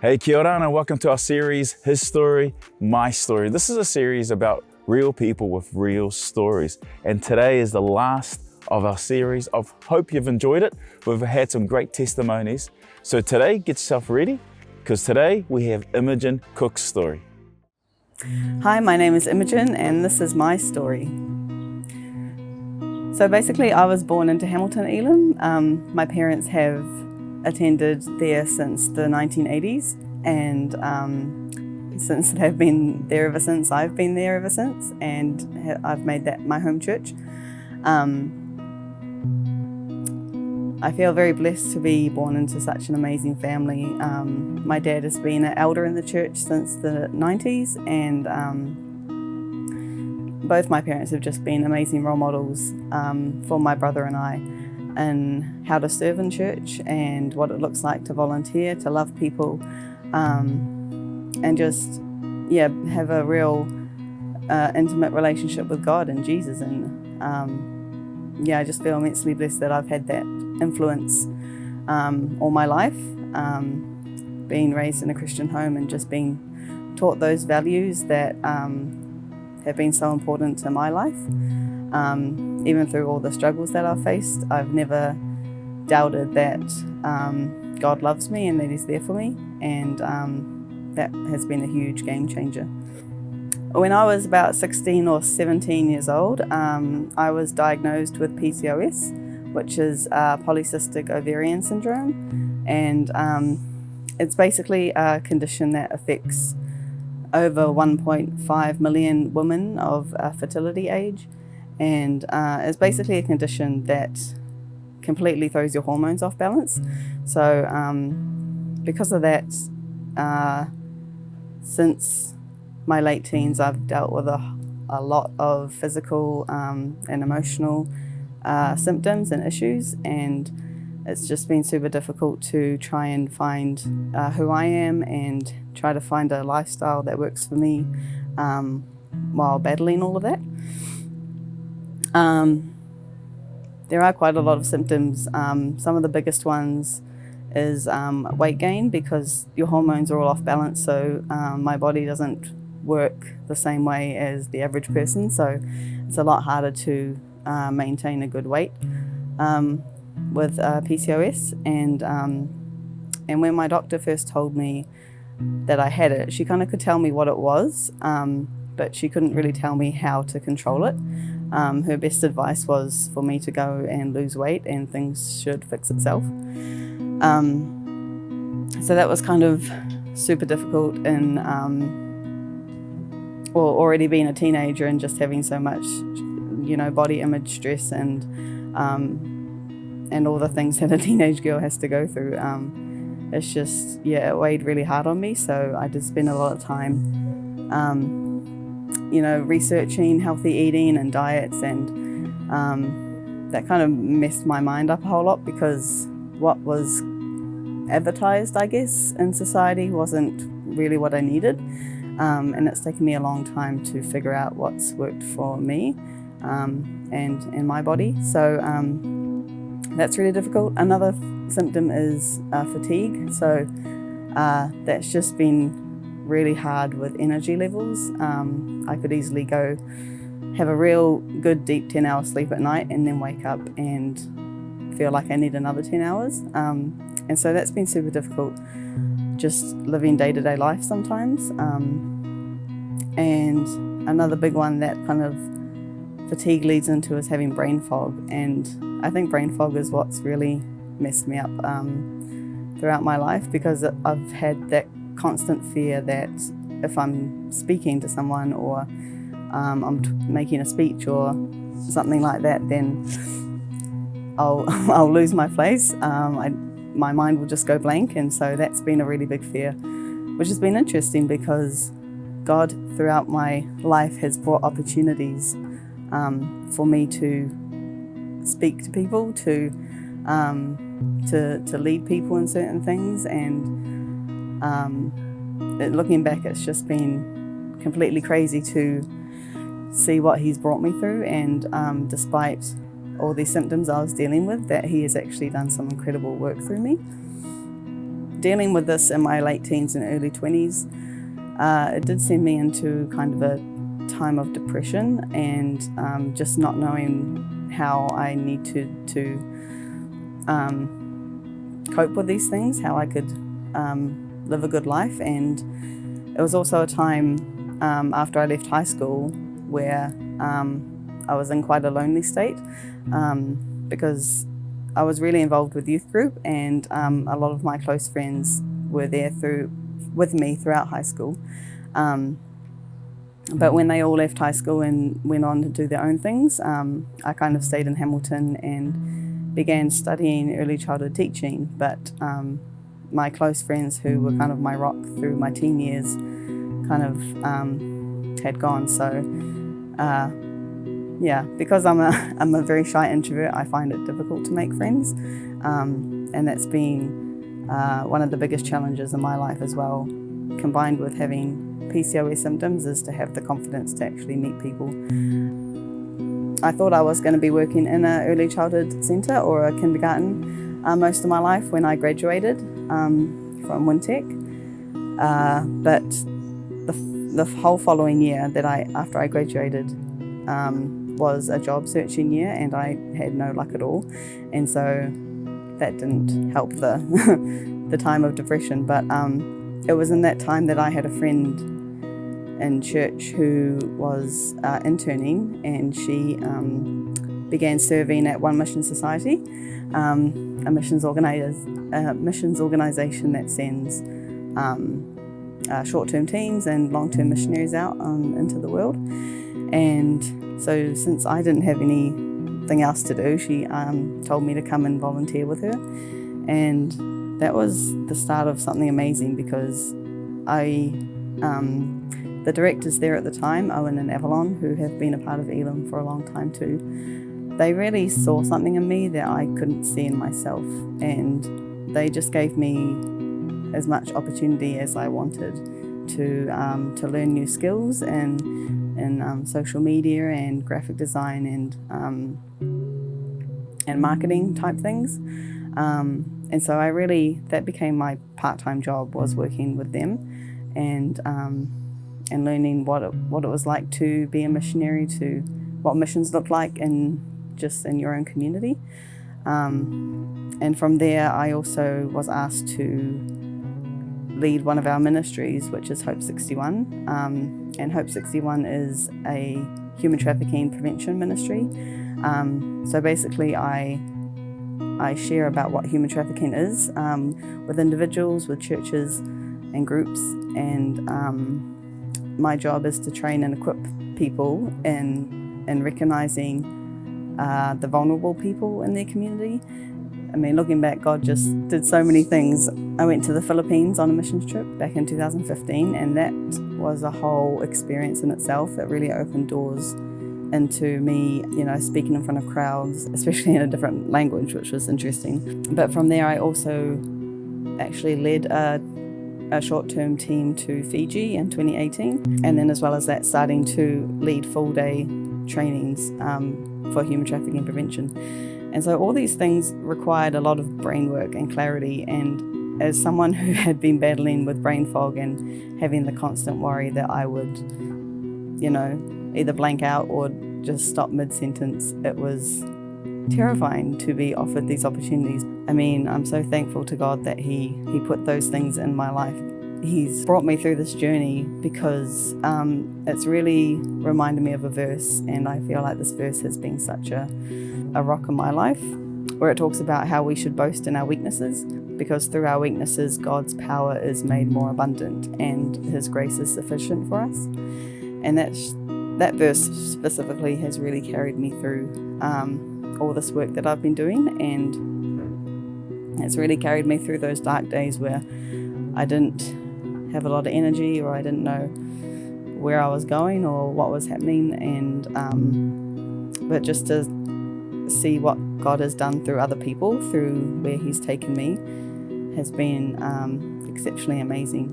Hey, kia ora and welcome to our series, His Story, My Story. This is a series about real people with real stories. And today is the last of our series. I hope you've enjoyed it. We've had some great testimonies. So today, get yourself ready, because today we have Imogen Cook's story. Hi, my name is Imogen and this is my story. So basically I was born into Hamilton, Elam. My parents have attended there since the 1980s and since they've been there ever since, I've been there ever since, and I've made that my home church. I feel very blessed to be born into such an amazing family. My dad has been an elder in the church since the 90s, and both my parents have just been amazing role models for my brother and I, and how to serve in church and what it looks like to volunteer, to love people, and just have a real intimate relationship with God and Jesus. And I just feel immensely blessed that I've had that influence all my life, being raised in a Christian home and just being taught those values that have been so important to my life. Even through all the struggles that I've faced, I've never doubted that God loves me and that He's there for me, and that has been a huge game changer. When I was about 16 or 17 years old, I was diagnosed with PCOS, which is polycystic ovarian syndrome, and it's basically a condition that affects over 1.5 million women of fertility age. And it's basically a condition that completely throws your hormones off balance. So because of that, since my late teens, I've dealt with a lot of physical and emotional symptoms and issues, and it's just been super difficult to try and find who I am and try to find a lifestyle that works for me while battling all of that. There are quite a lot of symptoms. Some of the biggest ones is weight gain, because your hormones are all off balance, so my body doesn't work the same way as the average person, so it's a lot harder to maintain a good weight with PCOS. And when my doctor first told me that I had it, she kind of could tell me what it was, but she couldn't really tell me how to control it. Her best advice was for me to go and lose weight and things should fix itself. So that was kind of super difficult in already being a teenager and just having so much, body image stress and all the things that a teenage girl has to go through. It's just, it weighed really hard on me. So I did spend a lot of time researching healthy eating and diets, and that kind of messed my mind up a whole lot, because what was advertised, I guess, in society wasn't really what I needed. And it's taken me a long time to figure out what's worked for me and my body. So that's really difficult. Another symptom is fatigue. So that's just been really hard with energy levels. I could easily go have a real good deep 10-hour sleep at night and then wake up and feel like I need another 10 hours. And so that's been super difficult, just living day-to-day life sometimes. And another big one that kind of fatigue leads into is having brain fog. And I think brain fog is what's really messed me up throughout my life, because I've had that constant fear that if I'm speaking to someone or I'm making a speech or something like that, then I'll lose my place. My mind will just go blank, and so that's been a really big fear, which has been interesting because God throughout my life has brought opportunities for me to speak to people, to lead people in certain things, and looking back, it's just been completely crazy to see what He's brought me through, and despite all these symptoms I was dealing with, that He has actually done some incredible work through me. dealing with this in my late teens and early 20s, it did send me into kind of a time of depression and just not knowing how I need to cope with these things, how I could live a good life. And it was also a time after I left high school where I was in quite a lonely state because I was really involved with youth group, and a lot of my close friends were there with me throughout high school. But when they all left high school and went on to do their own things, I kind of stayed in Hamilton and began studying early childhood teaching. But my close friends, who were kind of my rock through my teen years, kind of had gone. So yeah, because I'm a very shy introvert, I find it difficult to make friends, and that's been one of the biggest challenges in my life as well, combined with having PCOS symptoms, is to have the confidence to actually meet people. I thought I was going to be working in an early childhood centre or a kindergarten most of my life when I graduated from Wintec, but the whole following year after I graduated was a job searching year, and I had no luck at all, and so that didn't help the time of depression. But it was in that time that I had a friend in church who was interning, and she began serving at One Mission Society, a missions organisation that sends short-term teams and long-term missionaries out into the world. And so since I didn't have anything else to do, she told me to come and volunteer with her. And that was the start of something amazing, because the directors there at the time, Owen and Avalon, who have been a part of Elim for a long time too, they really saw something in me that I couldn't see in myself. And they just gave me as much opportunity as I wanted to learn new skills and social media and graphic design and marketing type things. And so that became my part-time job, was working with them and learning what it was like to be a missionary, to what missions look like in your own community. And from there, I also was asked to lead one of our ministries, which is Hope 61. And Hope 61 is a human trafficking prevention ministry. So basically, I share about what human trafficking is with individuals, with churches and groups, and my job is to train and equip people in recognising the vulnerable people in their community. I mean, looking back, God just did so many things. I went to the Philippines on a missions trip back in 2015, and that was a whole experience in itself. It really opened doors into me, speaking in front of crowds, especially in a different language, which was interesting. But from there, I also actually led a short-term team to Fiji in 2018, and then as well as that, starting to lead full-day trainings for human trafficking prevention. And so all these things required a lot of brain work and clarity, and as someone who had been battling with brain fog and having the constant worry that I would, either blank out or just stop mid-sentence, it was terrifying to be offered these opportunities. I mean, I'm so thankful to God that He put those things in my life. He's brought me through this journey because it's really reminded me of a verse, and I feel like this verse has been such a rock in my life, where it talks about how we should boast in our weaknesses, because through our weaknesses, God's power is made more abundant and His grace is sufficient for us. And that verse specifically has really carried me through all this work that I've been doing, and it's really carried me through those dark days where I didn't have a lot of energy, or I didn't know where I was going or what was happening, and but just to see what God has done through other people, through where He's taken me, has been exceptionally amazing.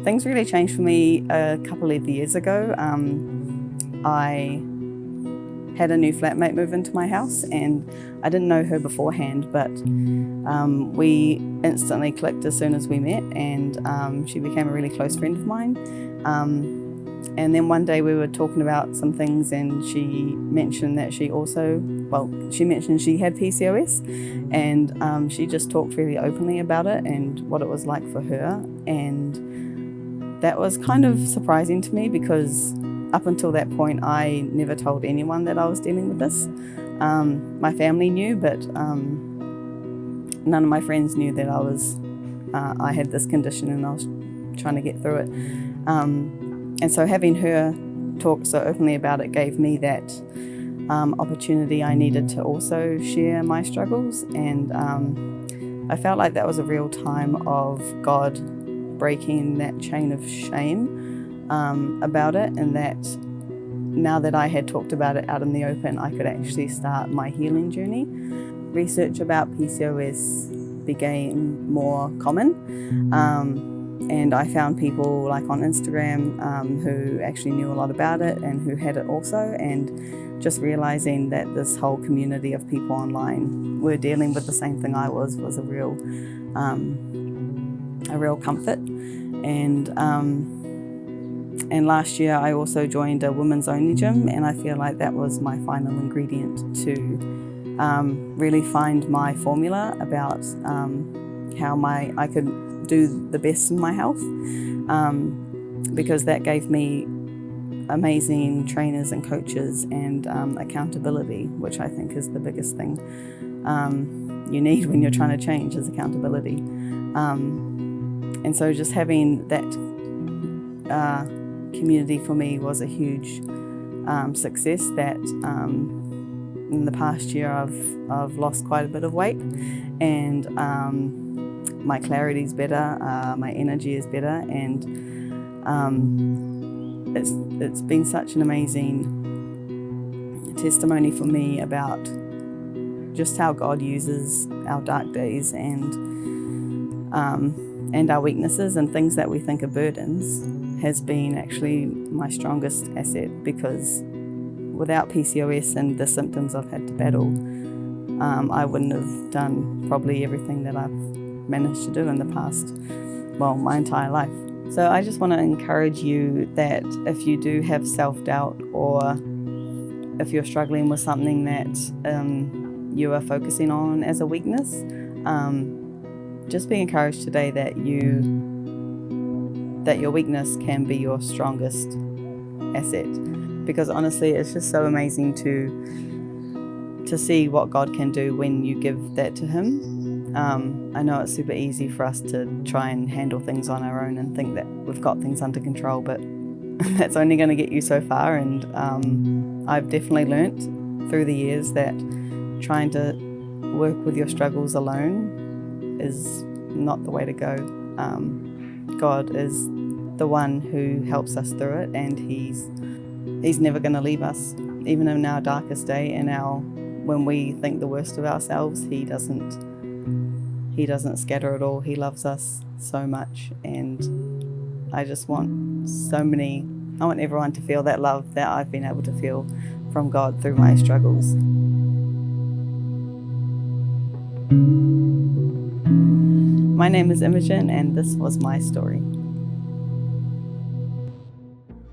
Things really changed for me a couple of years ago. I had a new flatmate move into my house, and I didn't know her beforehand, but we instantly clicked as soon as we met, and she became a really close friend of mine. And then one day we were talking about some things, and she mentioned that she mentioned she had PCOS, and she just talked really openly about it and what it was like for her. And that was kind of surprising to me, because up until that point I never told anyone that I was dealing with this. My family knew, but none of my friends knew that I had this condition and I was trying to get through it. And so having her talk so openly about it gave me that opportunity I needed to also share my struggles. And I felt like that was a real time of God breaking that chain of shame about it, and that now that I had talked about it out in the open, I could actually start my healing journey. Research about PCOS became more common. And I found people like on Instagram who actually knew a lot about it and who had it also, and just realizing that this whole community of people online were dealing with the same thing I was a real comfort. And last year I also joined a women's only gym, and I feel like that was my final ingredient to really find my formula about how I could do the best in my health, because that gave me amazing trainers and coaches and accountability, which I think is the biggest thing you need when you're trying to change, is accountability. And so just having that community for me was a huge success. That in the past year I've lost quite a bit of weight, and my clarity is better, my energy is better, and it's been such an amazing testimony for me about just how God uses our dark days and our weaknesses and things that we think are burdens has been actually my strongest asset, because without PCOS and the symptoms I've had to battle, I wouldn't have done probably everything that I've managed to do in the past, my entire life. So I just want to encourage you that if you do have self-doubt, or if you're struggling with something that you are focusing on as a weakness, just be encouraged today that your weakness can be your strongest asset. Because honestly, it's just so amazing to see what God can do when you give that to Him. I know it's super easy for us to try and handle things on our own and think that we've got things under control, but that's only going to get you so far. And I've definitely learnt through the years that trying to work with your struggles alone is not the way to go. God is the one who helps us through it, and He's never going to leave us, even in our darkest day and when we think the worst of ourselves. He doesn't scatter at all. He loves us so much, and I just want everyone to feel that love that I've been able to feel from God through my struggles. My name is Imogen, and this was my story.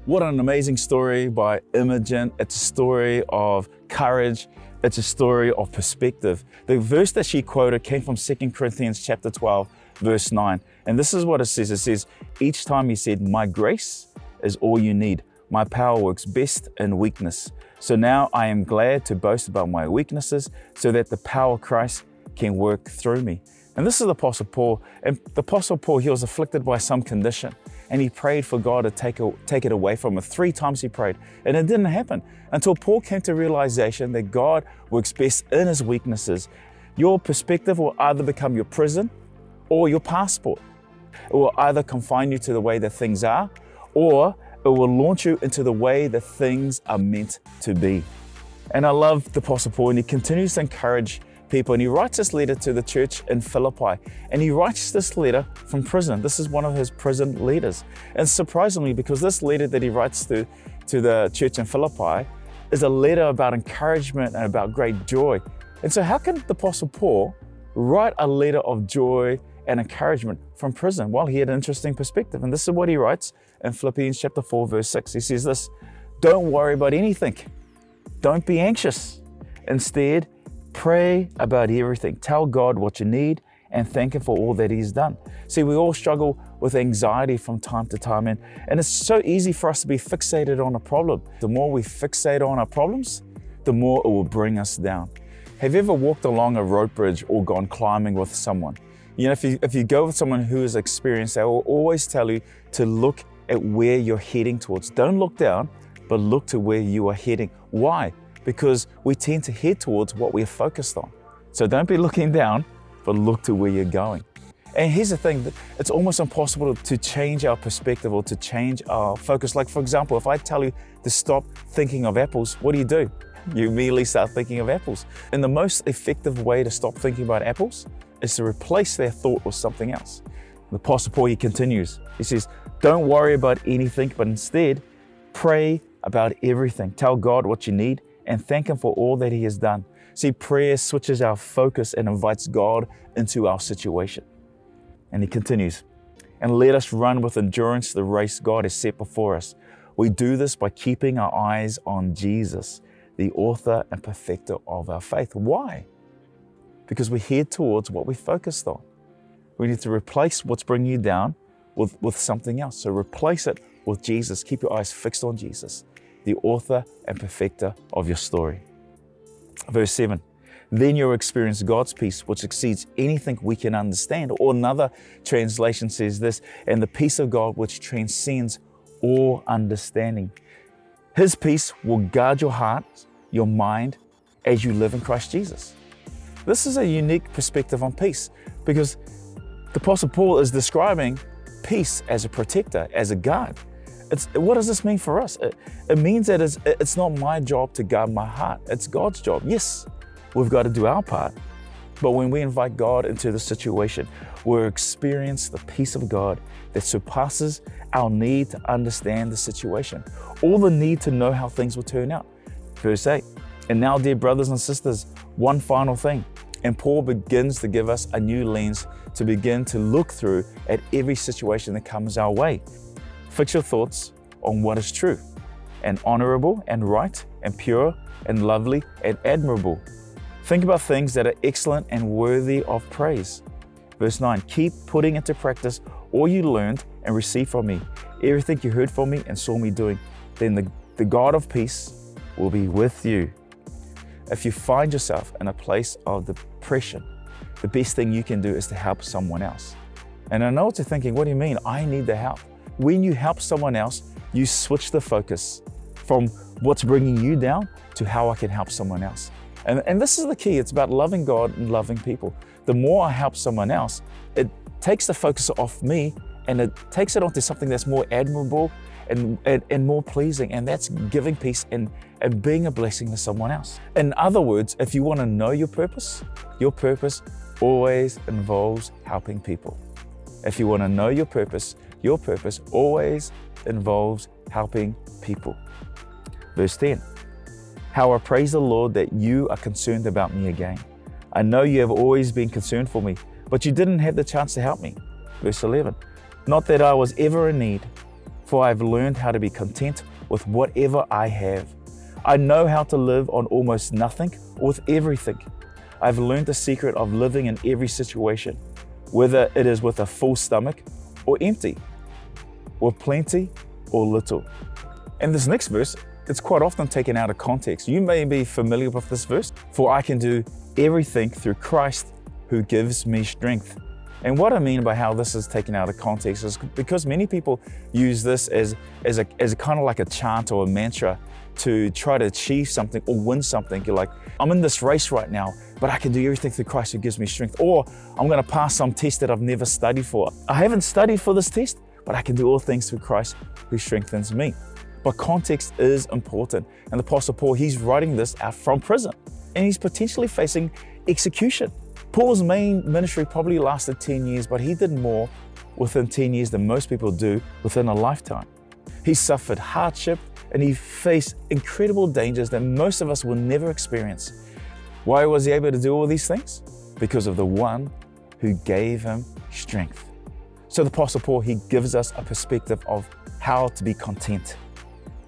What an amazing story by Imogen. It's a story of courage. It's a story of perspective. The verse that she quoted came from 2 Corinthians chapter 12, verse 9. And this is what it says. It says, each time he said, my grace is all you need. My power works best in weakness. So now I am glad to boast about my weaknesses so that the power of Christ can work through me. And this is the Apostle Paul. And the Apostle Paul, he was afflicted by some condition, and he prayed for God to take it away from him. 3 times he prayed, and it didn't happen until Paul came to realization that God works best in his weaknesses. Your perspective will either become your prison or your passport. It will either confine you to the way that things are, or it will launch you into the way that things are meant to be. And I love the Apostle Paul, and he continues to encourage people, and he writes this letter to the church in Philippi, and he writes this letter from prison. This is one of his prison letters. And surprisingly, because this letter that he writes to the church in Philippi is a letter about encouragement and about great joy. And so how can the Apostle Paul write a letter of joy and encouragement from prison? Well, he had an interesting perspective. And this is what he writes in Philippians chapter 4, verse 6. He says this, "Don't worry about anything. Don't be anxious. Instead, pray about everything. Tell God what you need and thank Him for all that He's done." See, we all struggle with anxiety from time to time, and it's so easy for us to be fixated on a problem. The more we fixate on our problems, the more it will bring us down. Have you ever walked along a rope bridge or gone climbing with someone? You know, if you go with someone who is experienced, they will always tell you to look at where you're heading towards. Don't look down, but look to where you are heading. Why? Because we tend to head towards what we're focused on. So don't be looking down, but look to where you're going. And here's the thing, it's almost impossible to change our perspective or to change our focus. Like, for example, if I tell you to stop thinking of apples, what do? You immediately start thinking of apples. And the most effective way to stop thinking about apples is to replace that thought with something else. The Apostle Paul, he continues. He says, "Don't worry about anything, but instead pray about everything. Tell God what you need and thank Him for all that He has done." See, prayer switches our focus and invites God into our situation. And he continues, "And let us run with endurance the race God has set before us. We do this by keeping our eyes on Jesus, the author and perfecter of our faith." Why? Because we head towards what we focused on. We need to replace what's bringing you down with something else. So replace it with Jesus. Keep your eyes fixed on Jesus, the author and perfecter of your story. Verse 7, "Then you'll experience God's peace, which exceeds anything we can understand." Or another translation says this, "And the peace of God, which transcends all understanding." His peace will guard your heart, your mind, as you live in Christ Jesus. This is a unique perspective on peace, because the Apostle Paul is describing peace as a protector, as a guard. What does this mean for us? It means that it's not my job to guard my heart. It's God's job. Yes, we've got to do our part. But when we invite God into the situation, we'll experience the peace of God that surpasses our need to understand the situation, or the need to know how things will turn out. Verse 8, "And now, dear brothers and sisters, one final thing." And Paul begins to give us a new lens to begin to look through at every situation that comes our way. Fix your thoughts on what is true and honorable and right and pure and lovely and admirable. Think about things that are excellent and worthy of praise. Verse 9, "Keep putting into practice all you learned and received from me, everything you heard from me and saw me doing. Then the God of peace will be with you." If you find yourself in a place of depression, the best thing you can do is to help someone else. And I know what you're thinking, what do you mean? I need the help. When you help someone else, you switch the focus from what's bringing you down to how I can help someone else. And this is the key. It's about loving God and loving people. The more I help someone else, it takes the focus off me and it takes it onto something that's more admirable and more pleasing, and that's giving peace and being a blessing to someone else. In other words, if you want to know your purpose always involves helping people. If you want to know your purpose always involves helping people. Verse 10, "How I praise the Lord that you are concerned about me again. I know you have always been concerned for me, but you didn't have the chance to help me." Verse 11, "Not that I was ever in need, for I have learned how to be content with whatever I have. I know how to live on almost nothing or with everything. I've learned the secret of living in every situation, whether it is with a full stomach or empty, with plenty or little." And this next verse, it's quite often taken out of context. You may be familiar with this verse. "For I can do everything through Christ who gives me strength." And what I mean by how this is taken out of context is because many people use this as a kind of like a chant or a mantra to try to achieve something or win something. You're like, I'm in this race right now, but I can do everything through Christ who gives me strength. Or I'm going to pass some test that I've never studied for. I haven't studied for this test, but I can do all things through Christ who strengthens me. But context is important. And the Apostle Paul, he's writing this out from prison, and he's potentially facing execution. Paul's main ministry probably lasted 10 years, but he did more within 10 years than most people do within a lifetime. He suffered hardship and he faced incredible dangers that most of us will never experience. Why was he able to do all these things? Because of the one who gave him strength. So the Apostle Paul, he gives us a perspective of how to be content.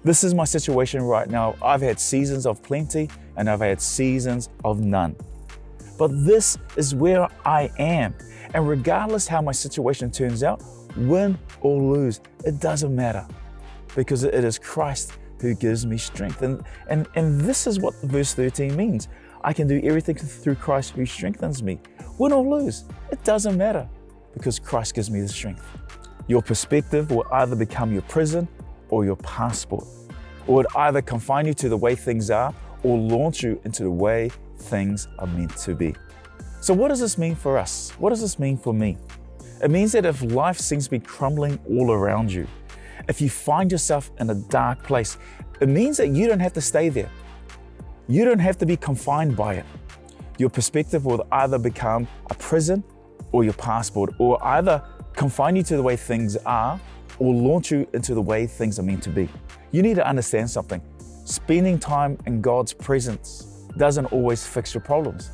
This is my situation right now. I've had seasons of plenty and I've had seasons of none. But this is where I am. And regardless how my situation turns out, win or lose, it doesn't matter, because it is Christ who gives me strength. And this is what verse 13 means. I can do everything through Christ who strengthens me. Win or lose, it doesn't matter, because Christ gives me the strength. Your perspective will either become your prison or your passport, or it either confine you to the way things are or launch you into the way things are meant to be. So what does this mean for us? What does this mean for me? It means that if life seems to be crumbling all around you, if you find yourself in a dark place, it means that you don't have to stay there. You don't have to be confined by it. Your perspective will either become a prison or your passport, or either confine you to the way things are or launch you into the way things are meant to be. You need to understand something. Spending time in God's presence doesn't always fix your problems.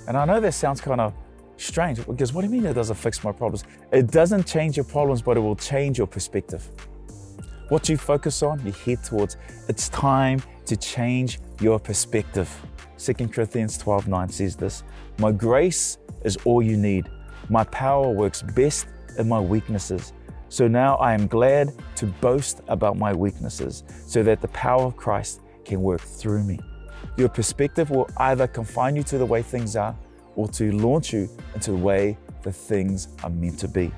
And I know that sounds kind of strange, because what do you mean it doesn't fix my problems? It doesn't change your problems, but it will change your perspective. What you focus on, you head towards. It's time to change your perspective. 2 Corinthians 12:9 says this, "My grace is all you need. My power works best in my weaknesses. So now I am glad to boast about my weaknesses, so that the power of Christ can work through me." Your perspective will either confine you to the way things are or to launch you into the way the things are meant to be.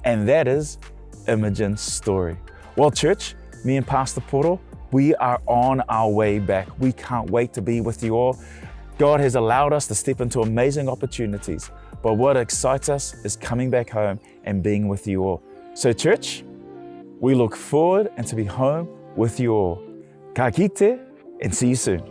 And that is Imogen's story. Well, church, me and Pastor Poro, we are on our way back. We can't wait to be with you all. God has allowed us to step into amazing opportunities, but what excites us is coming back home and being with you all. So church, we look forward and to be home with you all. Ka kite, and see you soon.